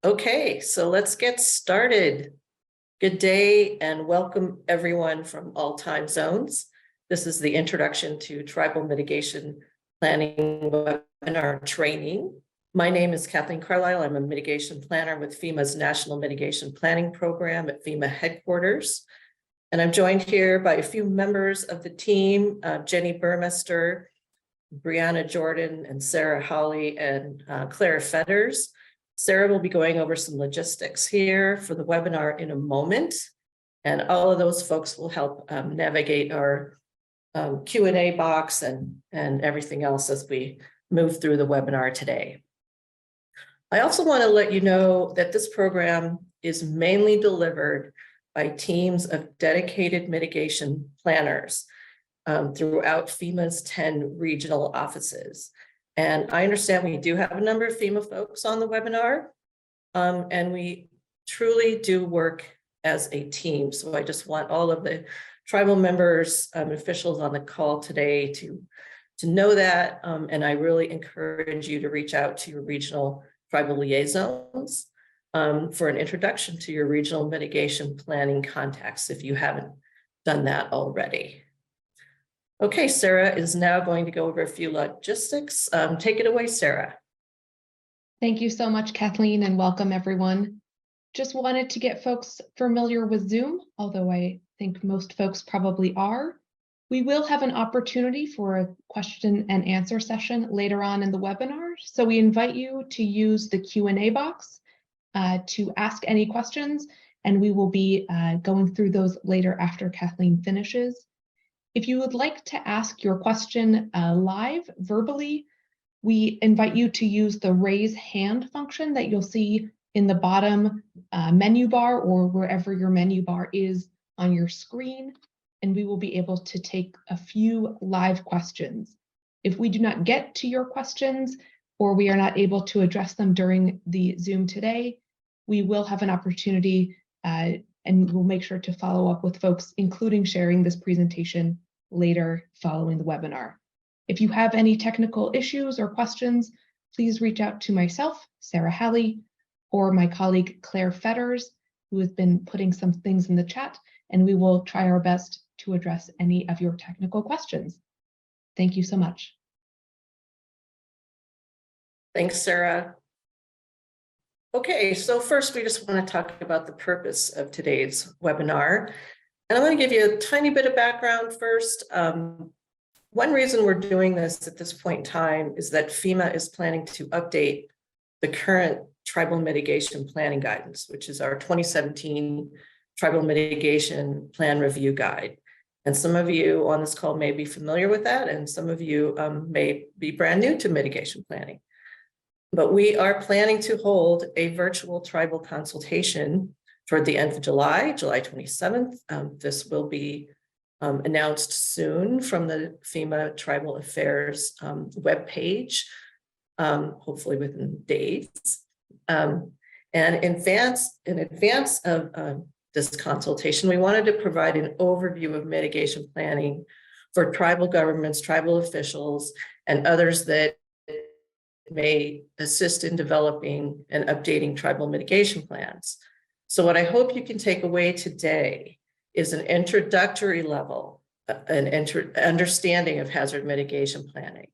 Okay, so let's get started. Good day and welcome everyone from all time zones. This is the Introduction to Tribal Mitigation Planning webinar training. My name is Kathleen Carlisle. I'm a mitigation planner with FEMA's National Mitigation Planning Program at FEMA headquarters. And I'm joined here by a few members of the team, Jenny Burmester, Brianna Jordan, and Sarah Holly, and Claire Fetters. Sarah will be going over some logistics here for the webinar in a moment, and all of those folks will help navigate our Q&A box and everything else as we move through the webinar today. I also want to let you know that this program is mainly delivered by teams of dedicated mitigation planners throughout FEMA's 10 regional offices. And I understand we do have a number of FEMA folks on the webinar, and we truly do work as a team. So I just want all of the tribal members and officials on the call today to know that, and I really encourage you to reach out to your regional tribal liaisons for an introduction to your regional mitigation planning contacts if you haven't done that already. Okay, Sarah is now going to go over a few logistics. Take it away, Sarah. Thank you so much, Kathleen, and welcome everyone. Just wanted to get folks familiar with Zoom, although I think most folks probably are. We will have an opportunity for a question and answer session later on in the webinar. So we invite you to use the Q&A box to ask any questions, and we will be going through those later after Kathleen finishes. If you would like to ask your question live verbally, we invite you to use the raise hand function that you'll see in the bottom menu bar or wherever your menu bar is on your screen, and we will be able to take a few live questions. If we do not get to your questions or we are not able to address them during the Zoom today, we will have an opportunity and we'll make sure to follow up with folks, including sharing this presentation later following the webinar. If you have any technical issues or questions, please reach out to myself, Sarah Holly, or my colleague Claire Fetters, who has been putting some things in the chat, and we will try our best to address any of your technical questions. Thank you so much. Thanks, Sarah. Okay, so first we just want to talk about the purpose of today's webinar. And I'm going to give you a tiny bit of background first. One reason we're doing this at this point in time is that FEMA is planning to update the current Tribal Mitigation Planning Guidance, which is our 2017 Tribal Mitigation Plan Review Guide. And some of you on this call may be familiar with that, and some of you may be brand new to mitigation planning. But we are planning to hold a virtual tribal consultation toward the end of July 27th. This will be announced soon from the FEMA Tribal Affairs webpage, hopefully within days. And in advance of this consultation, we wanted to provide an overview of mitigation planning for tribal governments, tribal officials, and others that may assist in developing and updating tribal mitigation plans. So what I hope you can take away today is an introductory level, an understanding of hazard mitigation planning,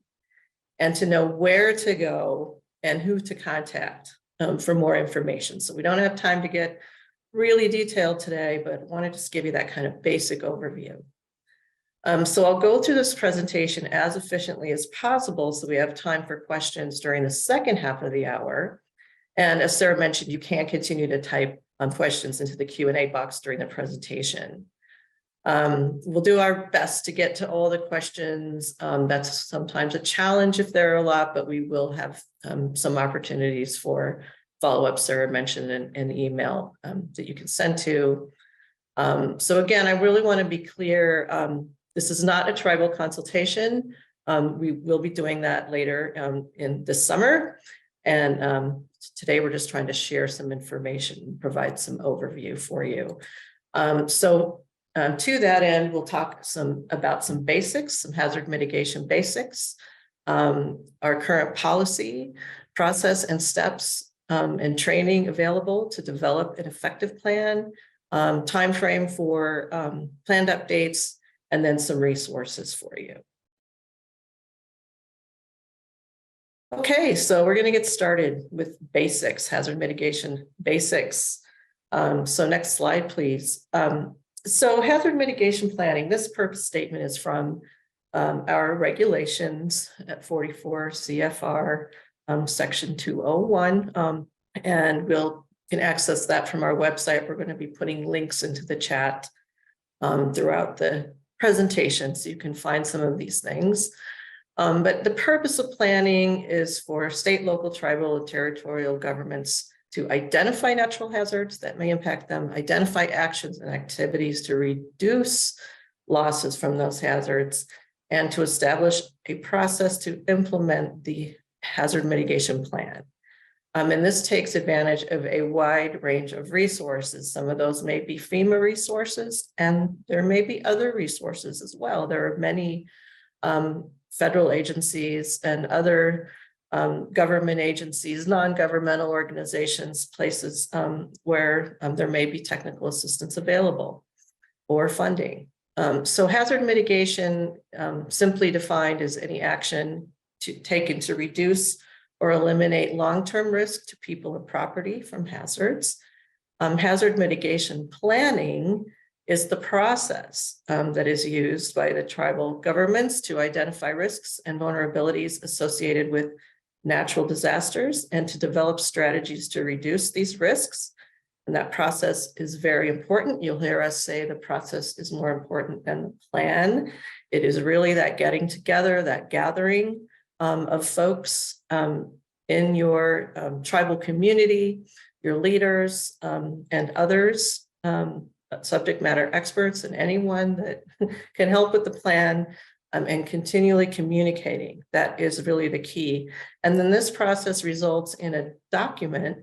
and to know where to go and who to contact for more information. So we don't have time to get really detailed today, but I want to just give you that kind of basic overview. So I'll go through this presentation as efficiently as possible so we have time for questions during the second half of the hour. And as Sarah mentioned, you can continue to type questions into the Q&A box during the presentation. We'll do our best to get to all the questions. That's sometimes a challenge if there are a lot, but we will have some opportunities for follow-up. Sarah mentioned an email that you can send to. So again, I really want to be clear. This is not a tribal consultation. We will be doing that later in the summer. And today we're just trying to share some information, provide some overview for you. To that end, we'll talk about some basics, some hazard mitigation basics, our current policy, process and steps and training available to develop an effective plan, timeframe for planned updates, and then some resources for you. Okay, so we're going to get started with basics, hazard mitigation basics. So next slide, please. So hazard mitigation planning, this purpose statement is from our regulations at 44 CFR section 201. And we'll can access that from our website. We're going to be putting links into the chat throughout the presentation, so you can find some of these things. But the purpose of planning is for state, local, tribal, and territorial governments to identify natural hazards that may impact them, identify actions and activities to reduce losses from those hazards, and to establish a process to implement the hazard mitigation plan. And this takes advantage of a wide range of resources. Some of those may be FEMA resources, and there may be other resources as well. There are many federal agencies and other government agencies, non-governmental organizations, places where there may be technical assistance available or funding. So hazard mitigation, simply defined as any action taken to reduce or eliminate long-term risk to people or property from hazards. Hazard mitigation planning is the process that is used by the tribal governments to identify risks and vulnerabilities associated with natural disasters and to develop strategies to reduce these risks. And that process is very important. You'll hear us say the process is more important than the plan. It is really that getting together, that gathering of folks in your tribal community, your leaders and others, subject matter experts, and anyone that can help with the plan, and continually communicating. That is really the key. And then this process results in a document,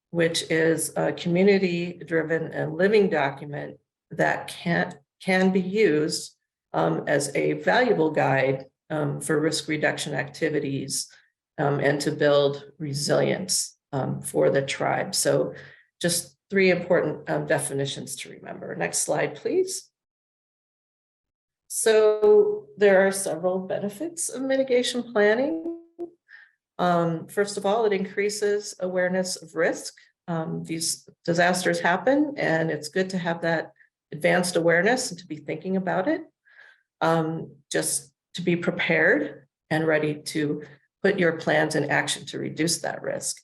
which is a community-driven and living document that can be used as a valuable guide for risk reduction activities and to build resilience for the tribe. So just three important definitions to remember. Next slide, please. So there are several benefits of mitigation planning. First of all, it increases awareness of risk. These disasters happen, and it's good to have that advanced awareness and to be thinking about it, just to be prepared and ready to put your plans in action to reduce that risk.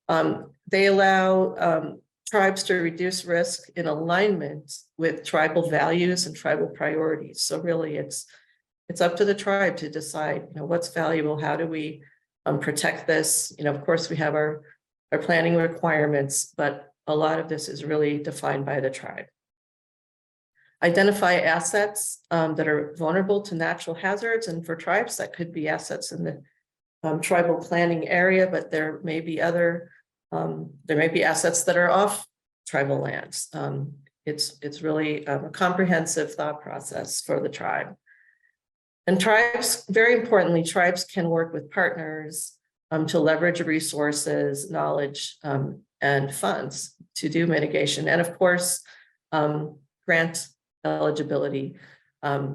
They allow tribes to reduce risk in alignment with tribal values and tribal priorities. So really it's up to the tribe to decide, what's valuable, how do we protect this? Of course we have our planning requirements, but a lot of this is really defined by the tribe. Identify assets that are vulnerable to natural hazards, and for tribes that could be assets in the tribal planning area, but there may be assets that are off tribal lands. It's really a comprehensive thought process for the tribe. And tribes, very importantly, tribes can work with partners to leverage resources, knowledge, and funds to do mitigation. And of course, grant eligibility. A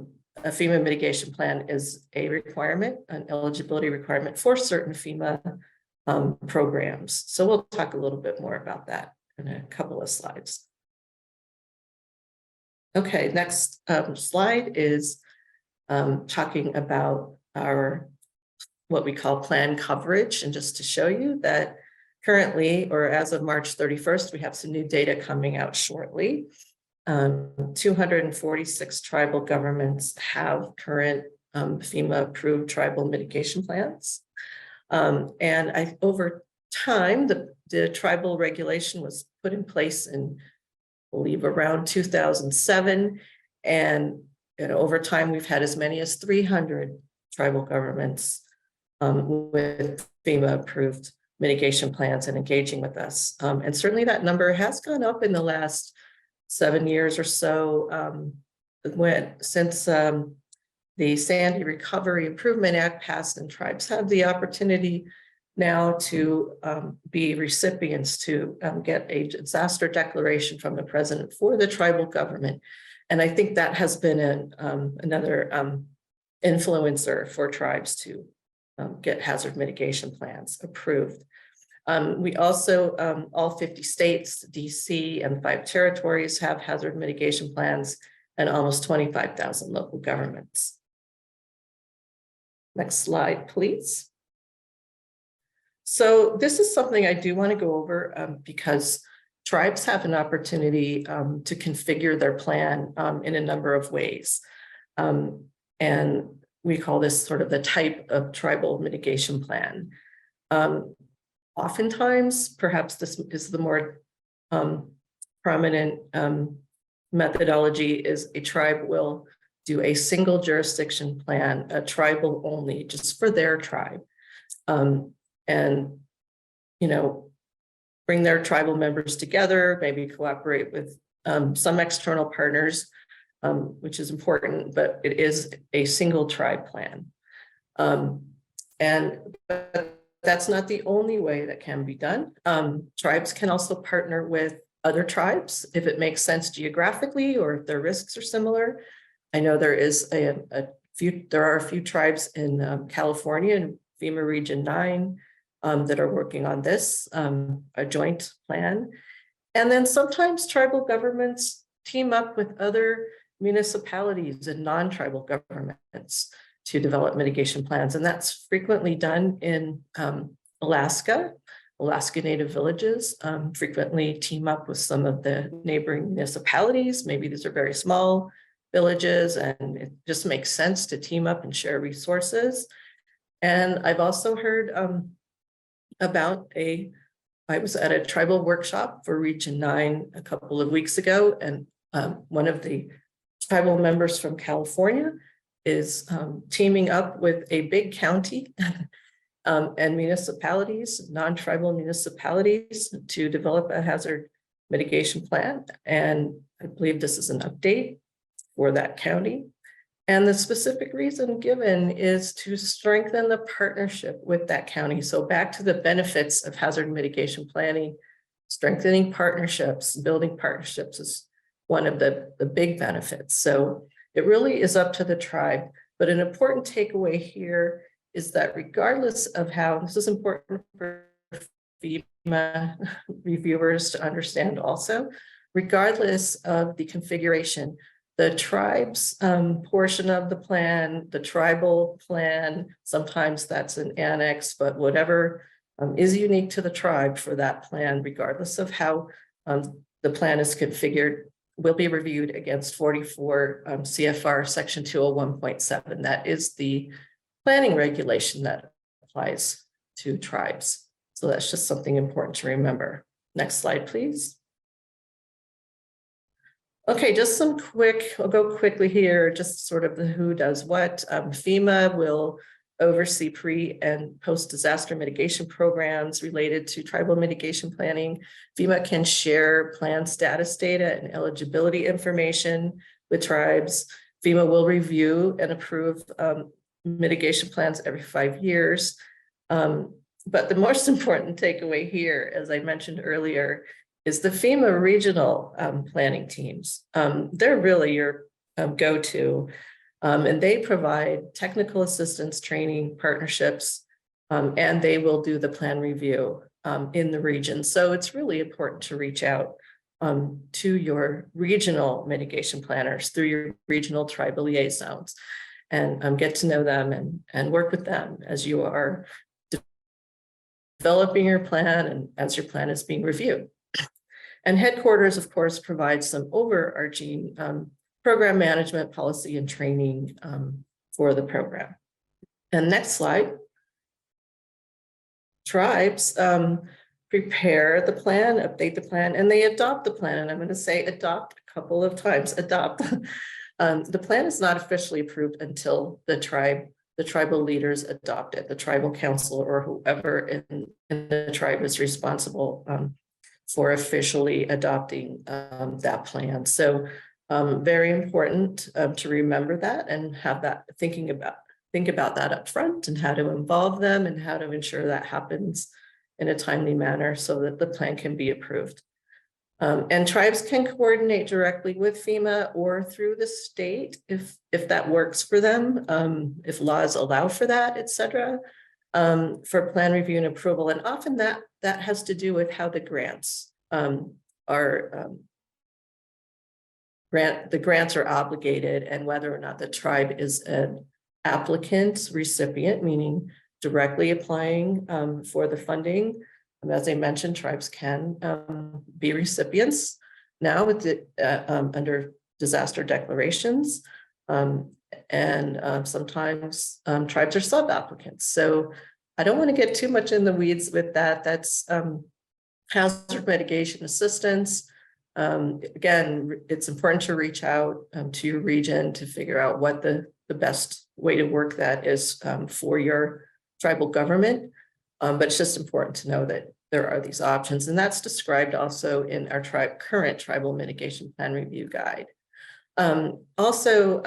FEMA mitigation plan is a requirement, an eligibility requirement for certain FEMA programs. So we'll talk a little bit more about that in a couple of slides. Okay, next slide is talking about our what we call plan coverage. And just to show you that currently, or as of March 31st, we have some new data coming out shortly. 246 tribal governments have current FEMA approved tribal mitigation plans. And over time, the tribal regulation was put in place in, I believe, around 2007. And over time, we've had as many as 300 tribal governments with FEMA approved mitigation plans and engaging with us. And certainly that number has gone up in the last 7 years or so, since the Sandy Recovery Improvement Act passed, and tribes have the opportunity now to be recipients to get a disaster declaration from the president for the tribal government. And I think that has been another influencer for tribes to get hazard mitigation plans approved. We also, all 50 states, DC, and 5 territories have hazard mitigation plans, and almost 25,000 local governments. Next slide, please. So this is something I do want to go over because tribes have an opportunity to configure their plan in a number of ways. And we call this sort of the type of tribal mitigation plan. Oftentimes, perhaps this is the more prominent methodology, is a tribe will do a single jurisdiction plan, a tribal only, just for their tribe. And, you know, bring their tribal members together, maybe cooperate with some external partners, which is important, but it is a single tribe plan. But that's not the only way that can be done. Tribes can also partner with other tribes if it makes sense geographically or if their risks are similar. I know there is there are a few tribes in California in FEMA Region 9 that are working on this, a joint plan. And then sometimes tribal governments team up with other municipalities and non-tribal governments to develop mitigation plans. And that's frequently done in Alaska. Alaska Native villages frequently team up with some of the neighboring municipalities. Maybe these are very small villages and it just makes sense to team up and share resources. And I've also heard about I was at a tribal workshop for Region 9 a couple of weeks ago, and one of the tribal members from California is teaming up with a big county and municipalities, non-tribal municipalities, to develop a hazard mitigation plan. And I believe this is an update for that county. And the specific reason given is to strengthen the partnership with that county. So back to the benefits of hazard mitigation planning, strengthening partnerships, building partnerships is one of the big benefits. So it really is up to the tribe. But an important takeaway here is that regardless of how, this is important for FEMA reviewers to understand also, regardless of the configuration, the tribe's portion of the plan, the tribal plan, sometimes that's an annex, but whatever is unique to the tribe for that plan, regardless of how the plan is configured, will be reviewed against 44 CFR section 201.7. That is the planning regulation that applies to tribes. So that's just something important to remember. Next slide, please. Okay, just some quick, I'll go quickly here, just sort of the who does what. FEMA will oversee pre and post disaster mitigation programs related to tribal mitigation planning. FEMA can share plan status data and eligibility information with tribes. FEMA will review and approve mitigation plans every 5 years. But the most important takeaway here, as I mentioned earlier, is the FEMA regional planning teams. They're really your go-to, and they provide technical assistance, training, partnerships, and they will do the plan review in the region. So it's really important to reach out to your regional mitigation planners through your regional tribal liaisons and get to know them and work with them as you are developing your plan and as your plan is being reviewed. And headquarters, of course, provides some overarching program management, policy, and training for the program. And next slide. Tribes prepare the plan, update the plan, and they adopt the plan. And I'm going to say adopt a couple of times, adopt. The plan is not officially approved until the tribal leaders adopt it, the tribal council or whoever in the tribe is responsible for officially adopting that plan. So very important to remember that and have that thinking about think about that up front and how to involve them and how to ensure that happens in a timely manner so that the plan can be approved. And tribes can coordinate directly with FEMA or through the state if that works for them, if laws allow for that, et cetera, for plan review and approval. And often that has to do with how the grants are the grants are obligated and whether or not the tribe is an applicant recipient, meaning directly applying for the funding. As I mentioned, tribes can be recipients now with the, under disaster declarations, and sometimes tribes are sub-applicants. So I don't want to get too much in the weeds with that. That's hazard mitigation assistance. Again, it's important to reach out to your region to figure out what the best way to work that is for your tribal government. But it's just important to know that there are these options, and that's described also in our current tribal mitigation plan review guide. Also,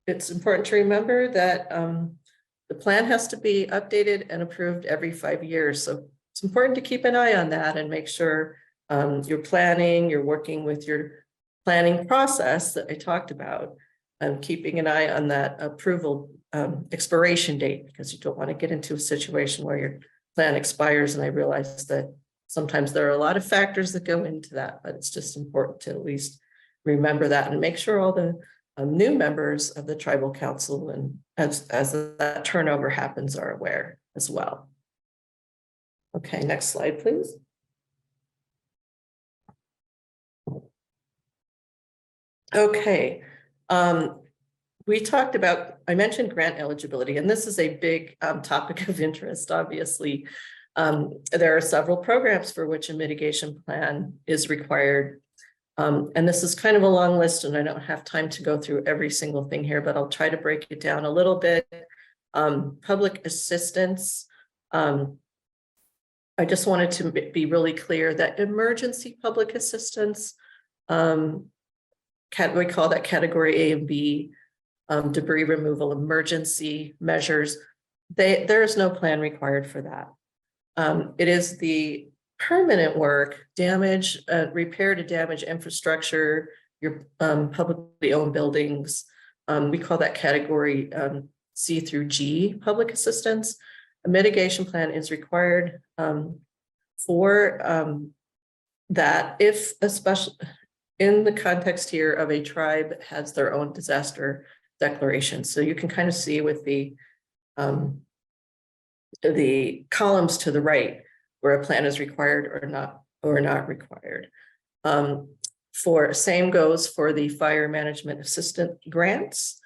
it's important to remember that the plan has to be updated and approved every 5 years. So it's important to keep an eye on that and make sure you're working with your planning process that I talked about, keeping an eye on that approval expiration date, because you don't want to get into a situation where your plan expires. And I realize that sometimes there are a lot of factors that go into that, but it's just important to at least remember that and make sure all the new members of the tribal council and as that turnover happens are aware as well. Okay, next slide, please. Okay, we talked about, I mentioned grant eligibility, and this is a big topic of interest, obviously. There are several programs for which a mitigation plan is required. And this is kind of a long list, and I don't have time to go through every single thing here, but I'll try to break it down a little bit. Public assistance. I just wanted to be really clear that emergency public assistance, we call that category A and B, debris removal emergency measures. There is no plan required for that. It is the permanent work, damage, repair to damage infrastructure, your publicly owned buildings. We call that category C through G public assistance. A mitigation plan is required for that if especially in the context here of a tribe has their own disaster declaration. So you can kind of see with the columns to the right where a plan is required or not required. Same goes for the fire management assistant grants.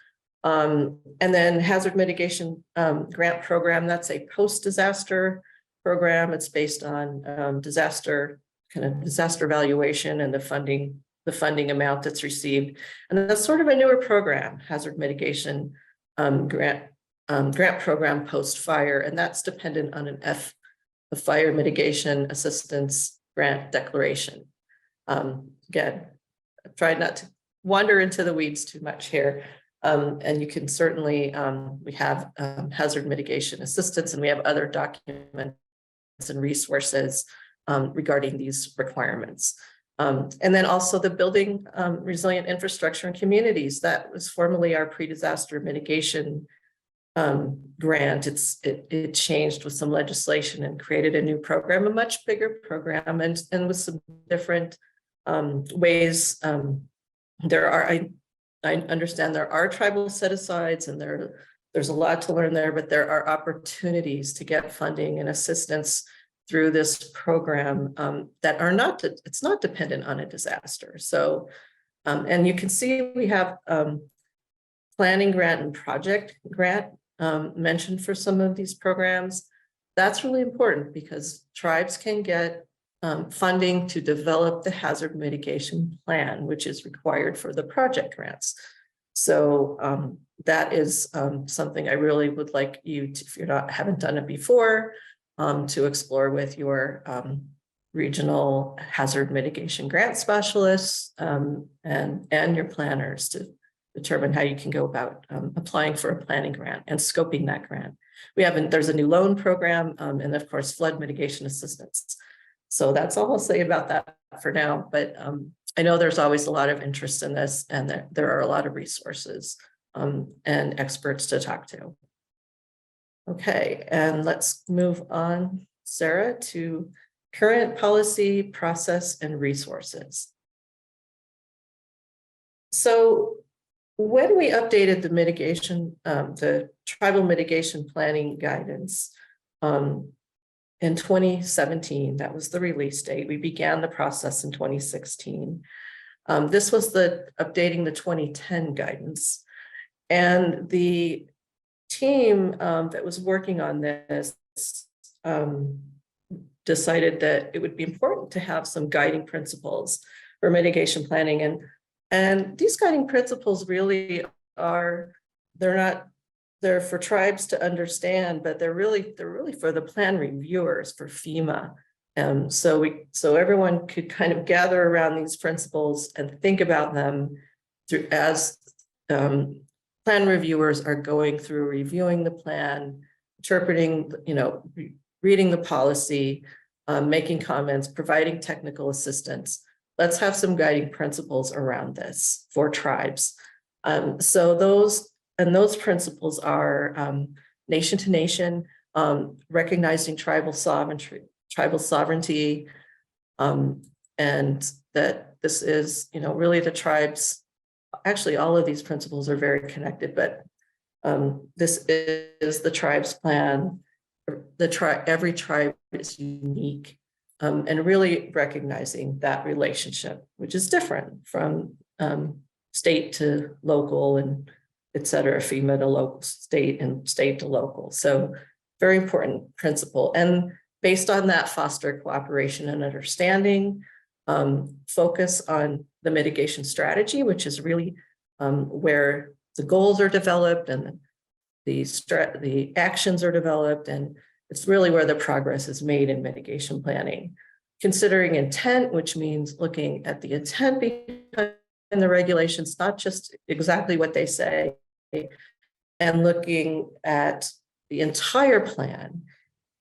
And then hazard mitigation grant program, that's a post-disaster program. It's based on disaster valuation and the funding amount that's received. And that's sort of a newer program, hazard mitigation grant program post-fire, and that's dependent on a fire mitigation assistance grant declaration. Again, I tried not to wander into the weeds too much here. And you can certainly, we have hazard mitigation assistance, and we have other documents and resources regarding these requirements. And then also the building resilient infrastructure and communities. That was formerly our pre-disaster mitigation grant. It changed with some legislation and created a new program, a much bigger program, and with some different ways. I understand there are tribal set-asides, and there's a lot to learn there, but there are opportunities to get funding and assistance through this program that are not, it's not dependent on a disaster. So, and you can see we have planning grant and project grant mentioned for some of these programs. That's really important because tribes can get funding to develop the hazard mitigation plan, which is required for the project grants. So that is something I really would like you to, if you haven't done it before, to explore with your regional hazard mitigation grant specialists and your planners to determine how you can go about applying for a planning grant and scoping that grant. There's a new loan program and of course flood mitigation assistance. So that's all I'll say about that for now, but I know there's always a lot of interest in this, and there are a lot of resources and experts to talk to. Okay, and let's move on, Sarah, to current policy, process, and resources. So when we updated the mitigation, the tribal mitigation planning guidance in 2017, that was the release date. We began the process in 2016. This was updating the 2010 guidance. And the team that was working on this decided that it would be important to have some guiding principles for mitigation planning. And these guiding principles really are, they're for tribes to understand, but they're really for the plan reviewers, for FEMA. So everyone could kind of gather around these principles and think about them as plan reviewers are going through reviewing the plan, interpreting, reading the policy, making comments, providing technical assistance. Let's have some guiding principles around this for tribes. So those principles are nation to nation, recognizing tribal sovereignty, and that this is, really the tribes. Actually, all of these principles are very connected, but this is the tribe's plan. Every tribe is unique, and really recognizing that relationship, which is different from state to local and et cetera, FEMA to local, state, and state to local. So very important principle. And based on that, foster cooperation and understanding, focus on the mitigation strategy, which is really where the goals are developed and the actions are developed, and it's really where the progress is made in mitigation planning. Considering intent, which means looking at the intent behind the regulations, not just exactly what they say, and looking at the entire plan,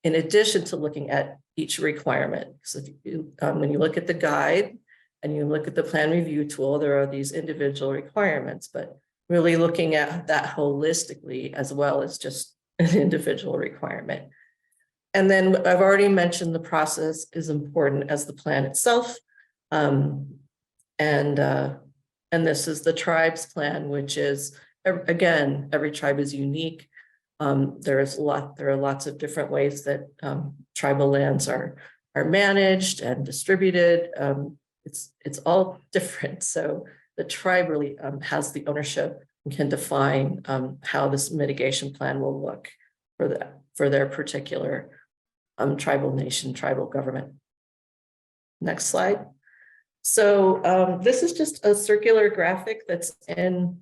in addition to looking at each requirement. So when you look at the guide and you look at the plan review tool, there are these individual requirements, but really looking at that holistically as well as just an individual requirement. And then I've already mentioned the process is important as the plan itself. And this is the tribe's plan, which is, again, every tribe is unique. There are lots of different ways that tribal lands are managed and distributed. It's all different. So the tribe really has the ownership and can define how this mitigation plan will look for their particular tribal nation, tribal government. Next slide. So this is just a circular graphic that's in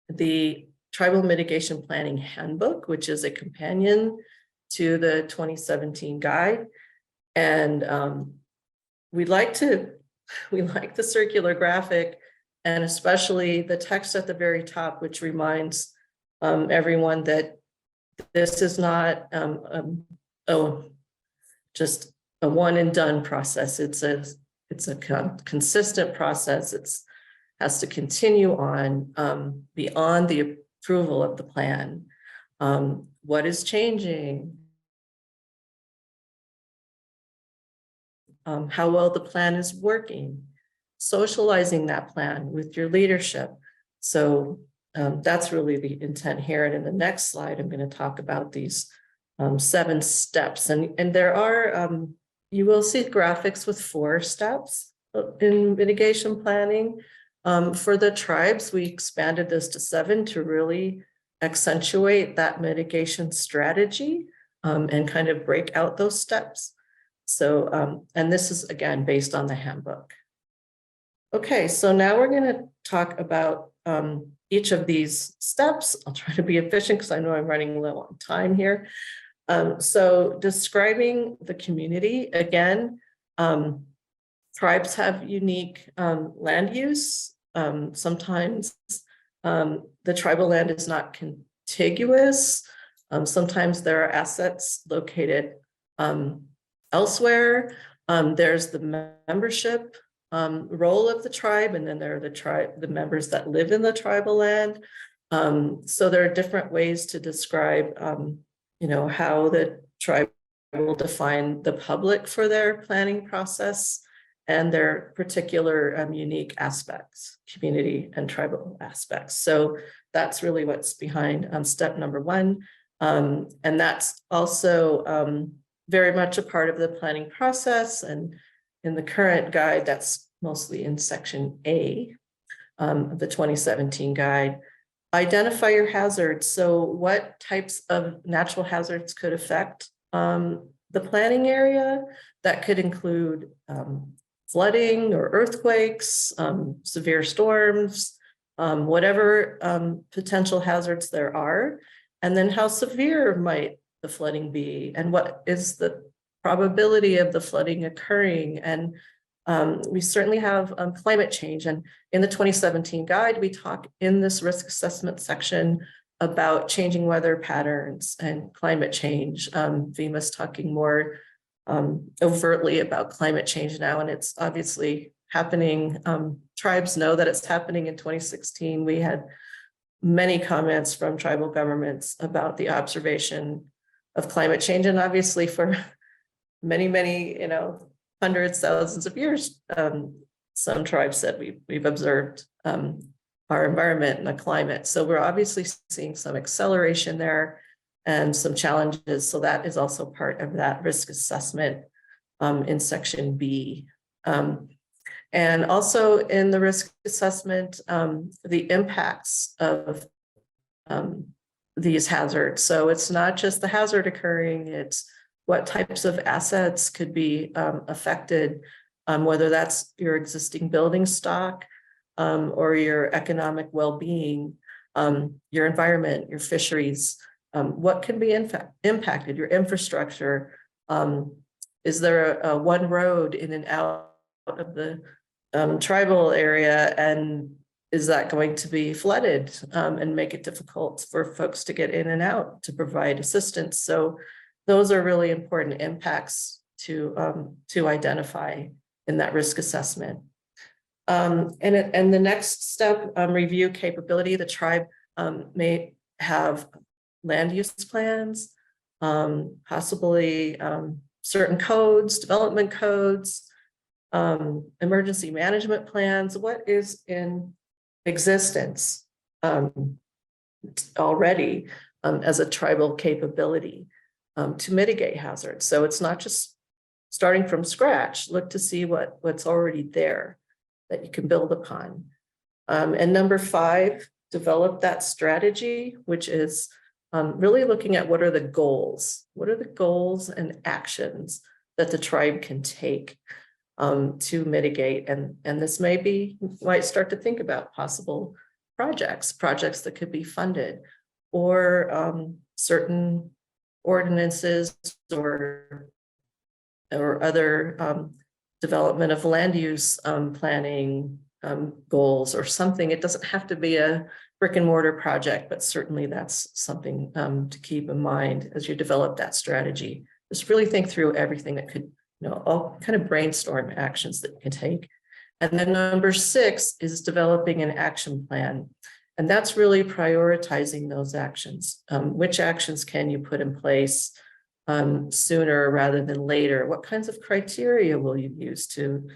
the Tribal Mitigation Planning Handbook, which is a companion to the 2017 guide. And we like the circular graphic, and especially the text at the very top, which reminds everyone that this is not just a one and done process. It's a consistent process. It's has to continue on beyond the approval of the plan. What is changing? How well the plan is working, socializing that plan with your leadership. So that's really the intent here. And in the next slide, I'm going to talk about these 7 steps. And there are, you will see graphics with 4 steps in mitigation planning. For the tribes, we expanded this to 7 to really accentuate that mitigation strategy and kind of break out those steps. So, and this is again, based on the handbook. Okay, so now we're going to talk about each of these steps. I'll try to be efficient because I know I'm running low on time here. So describing the community, again, tribes have unique land use. Sometimes The tribal land is not contiguous. Sometimes there are assets located elsewhere. There's the membership role of the tribe, and then there are the members that live in the tribal land. So there are different ways to describe, how the tribe will define the public for their planning process and their particular unique aspects, community and tribal aspects. So that's really what's behind step number 1. And that's also very much a part of the planning process. And in the current guide, that's mostly in section A of the 2017 guide. Identify your hazards. So what types of natural hazards could affect the planning area? That could include flooding or earthquakes, severe storms, whatever potential hazards there are. And then how severe might the flooding be? And what is the probability of the flooding occurring? And we certainly have climate change. And in the 2017 guide, we talk in this risk assessment section about changing weather patterns and climate change. FEMA's talking more overtly about climate change now, and it's obviously happening. Tribes know that it's happening. In 2016, we had many comments from tribal governments about the observation of climate change. And obviously for many, hundreds, thousands of years, some tribes said we've observed our environment and the climate. So we're obviously seeing some acceleration there and some challenges. So that is also part of that risk assessment in section B. And also in the risk assessment, the impacts of these hazards. So it's not just the hazard occurring, it's what types of assets could be affected, whether that's your existing building stock or your economic well-being, your environment, your fisheries, what can be impacted, your infrastructure. Is there a one road in and out of the tribal area, and is that going to be flooded and make it difficult for folks to get in and out to provide assistance? So those are really important impacts to identify in that risk assessment. And the next step, review capability. The tribe may have land use plans, possibly certain codes, development codes, emergency management plans. What is in existence already as a tribal capability to mitigate hazards? So it's not just starting from scratch. Look to see what's already there that you can build upon. And number 5, develop that strategy, which is really looking at what are the goals? What are the goals and actions that the tribe can take to mitigate? And this might start to think about possible projects that could be funded, or certain ordinances or other development of land use planning goals or something. It doesn't have to be a brick and mortar project, but certainly that's something to keep in mind as you develop that strategy. Just really think through everything that could, all kind of brainstorm actions that you can take. And then number 6 is developing an action plan. And that's really prioritizing those actions. Which actions can you put in place sooner rather than later? What kinds of criteria will you use to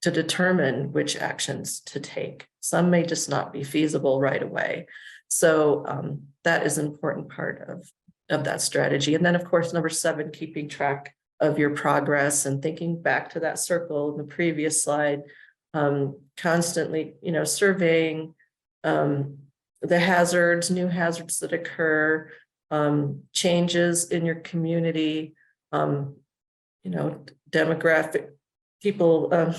determine which actions to take? Some may just not be feasible right away. So that is an important part of that strategy. And then of course, number 7, keeping track of your progress and thinking back to that circle in the previous slide, constantly, surveying the hazards, new hazards that occur, changes in your community, demographic, people,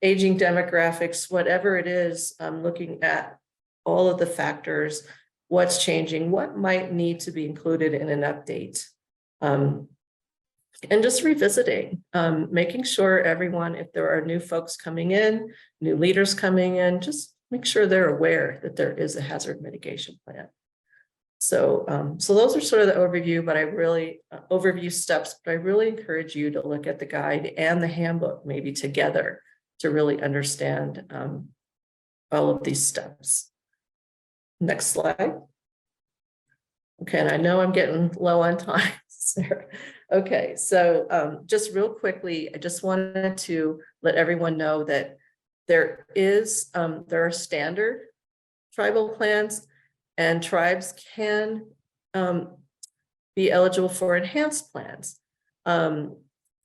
aging demographics, whatever it is, looking at all of the factors, what's changing, what might need to be included in an update. And just revisiting, making sure everyone, if there are new folks coming in, new leaders coming in, just make sure they're aware that there is a hazard mitigation plan. So, so those are sort of the overview, but I really overview steps, but I really encourage you to look at the guide and the handbook maybe together to really understand all of these steps. Next slide. Okay, and I know I'm getting low on time, Sarah. Okay, so just real quickly, I just wanted to let everyone know that there are standard tribal plans, and tribes can be eligible for enhanced plans. And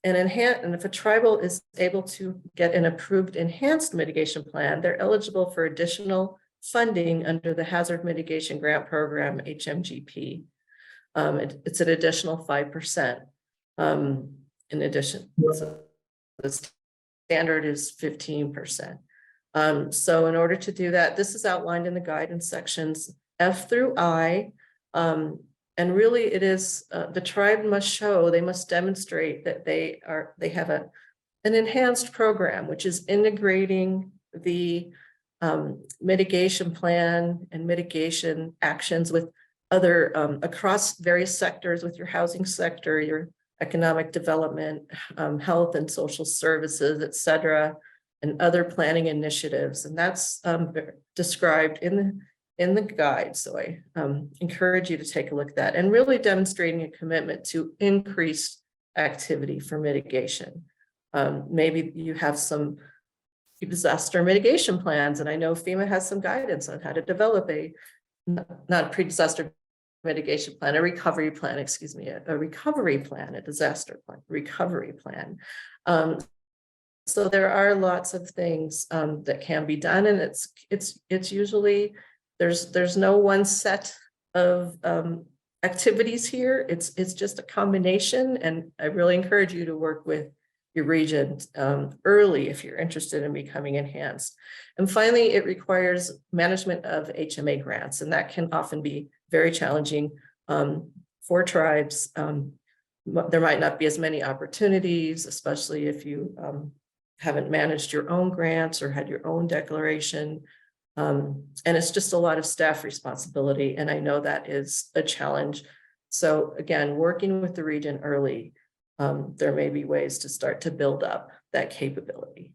if a tribal is able to get an approved enhanced mitigation plan, they're eligible for additional funding under the Hazard Mitigation Grant Program, HMGP. It's an additional 5%. In addition, so the standard is 15%. So in order to do that, this is outlined in the guidance sections F through I. And really it is, the tribe must show, they must demonstrate that they have an enhanced program, which is integrating the mitigation plan and mitigation actions with other across various sectors, with your housing sector, your economic development, health and social services, et cetera, and other planning initiatives. And that's described in the guide. So I encourage you to take a look at that, and really demonstrating a commitment to increased activity for mitigation. Maybe you have some disaster mitigation plans, and I know FEMA has some guidance on how to develop a, not a pre-disaster mitigation plan, a recovery plan, excuse me, a recovery plan, a disaster plan, recovery plan. So there are lots of things that can be done, and it's usually, there's no one set of activities here. It's just a combination, and I really encourage you to work with your region early if you're interested in becoming enhanced. And finally, it requires management of HMA grants, and that can often be very challenging for tribes. There might not be as many opportunities, especially if you haven't managed your own grants or had your own declaration. And it's just a lot of staff responsibility, and I know that is a challenge. So again, working with the region early, there may be ways to start to build up that capability.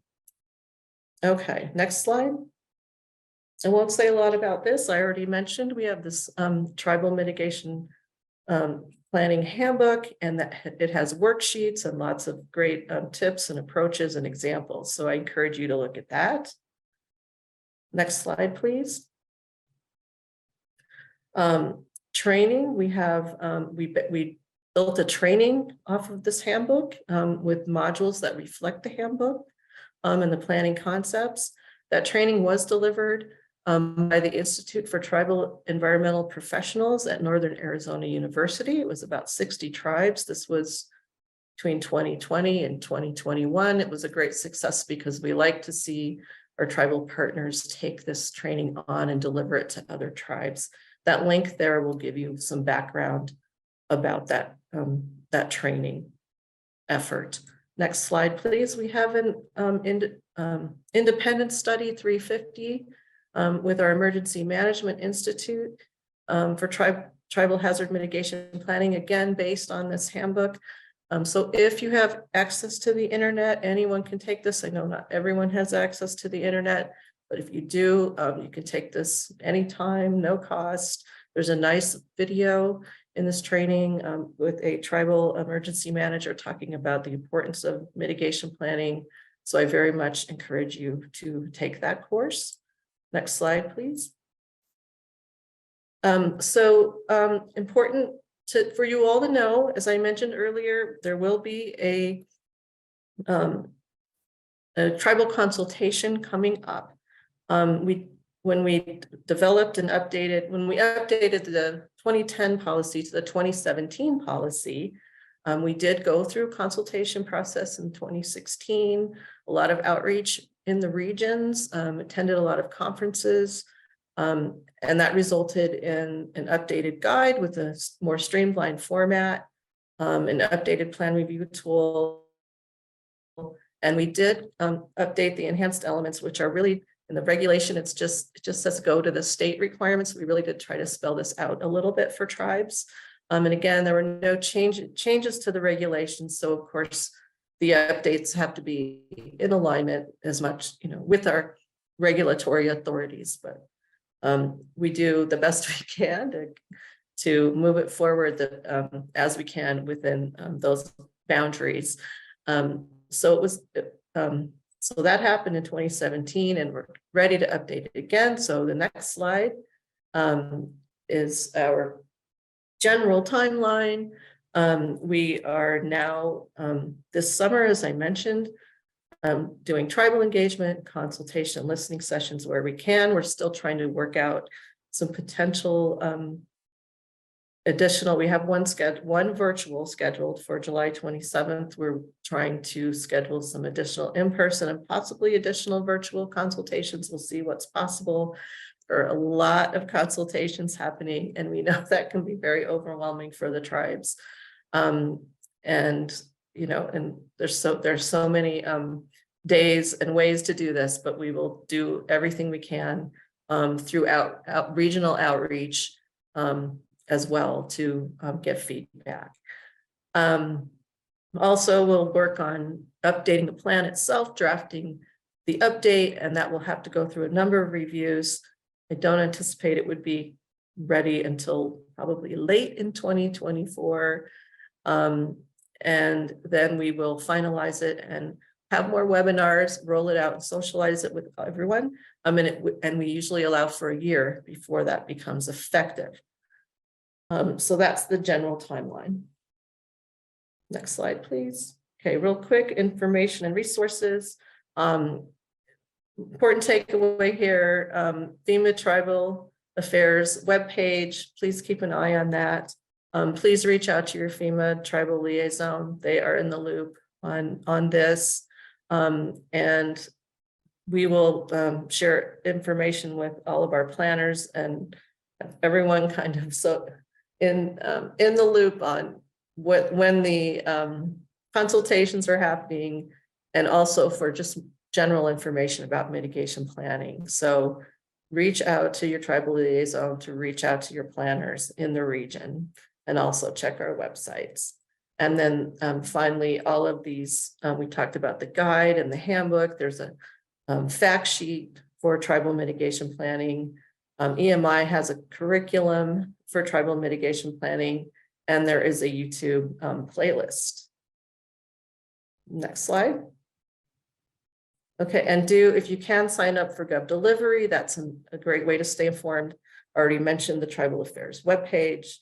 Okay, next slide. I won't say a lot about this. I already mentioned we have this tribal mitigation planning handbook, and that it has worksheets and lots of great tips and approaches and examples. So I encourage you to look at that. Next slide, please. Training, we have, we built a training off of this handbook with modules that reflect the handbook and the planning concepts. That training was delivered by the Institute for Tribal Environmental Professionals at Northern Arizona University. It was about 60 tribes. This was between 2020 and 2021. It was a great success because we like to see our tribal partners take this training on and deliver it to other tribes. That link there will give you some background about that, that training effort. Next slide, please. We have an independent study 350 with our Emergency Management Institute for tribal hazard mitigation planning, again, based on this handbook. So if you have access to the internet, anyone can take this. I know not everyone has access to the internet, but if you do, you can take this anytime, no cost. There's a nice video in this training with a tribal emergency manager talking about the importance of mitigation planning. So I very much encourage you to take that course. Next slide, please. Important for you all to know, as I mentioned earlier, there will be a tribal consultation coming up. When we developed and updated, when we updated the 2010 policy to the 2017 policy, we did go through consultation process in 2016, a lot of outreach in the regions, attended a lot of conferences, and that resulted in an updated guide with a more streamlined format, an updated plan review tool. And we did update the enhanced elements, which are really in the regulation, it just says go to the state requirements. We really did try to spell this out a little bit for tribes. And again, there were no changes to the regulations. So of course, the updates have to be in alignment as much, with our regulatory authorities, but we do the best we can to move it forward as we can within those boundaries. So it was, so that happened in 2017, and we're ready to update it again. So the next slide is our general timeline. We are now this summer, as I mentioned, doing tribal engagement, consultation, listening sessions where we can. We're still trying to work out some potential additional. We have one virtual scheduled for July 27th. We're trying to schedule some additional in-person and possibly additional virtual consultations. We'll see what's possible. There are a lot of consultations happening, and we know that can be very overwhelming for the tribes. And there's so many days and ways to do this, but we will do everything we can throughout regional outreach as well to get feedback. Also, we'll work on updating the plan itself, drafting the update, and that will have to go through a number of reviews. I don't anticipate it would be ready until probably late in 2024. And then we will finalize it and have more webinars, roll it out and socialize it with everyone. And we usually allow for a year before that becomes effective. So that's the general timeline. Next slide, please. Okay, real quick, information and resources. Important takeaway here, FEMA Tribal Affairs webpage. Please keep an eye on that. Please reach out to your FEMA Tribal Liaison. They are in the loop on this. And we will share information with all of our planners and everyone kind of in the loop on when the consultations are happening, and also for just general information about mitigation planning. So reach out to your tribal liaison to reach out to your planners in the region, and also check our websites. And then finally, all of these, we talked about the guide and the handbook. There's a fact sheet for tribal mitigation planning. EMI has a curriculum for tribal mitigation planning, and there is a YouTube playlist. Next slide. Okay, and if you can, sign up for Gov Delivery. That's a great way to stay informed. I already mentioned the Tribal Affairs webpage.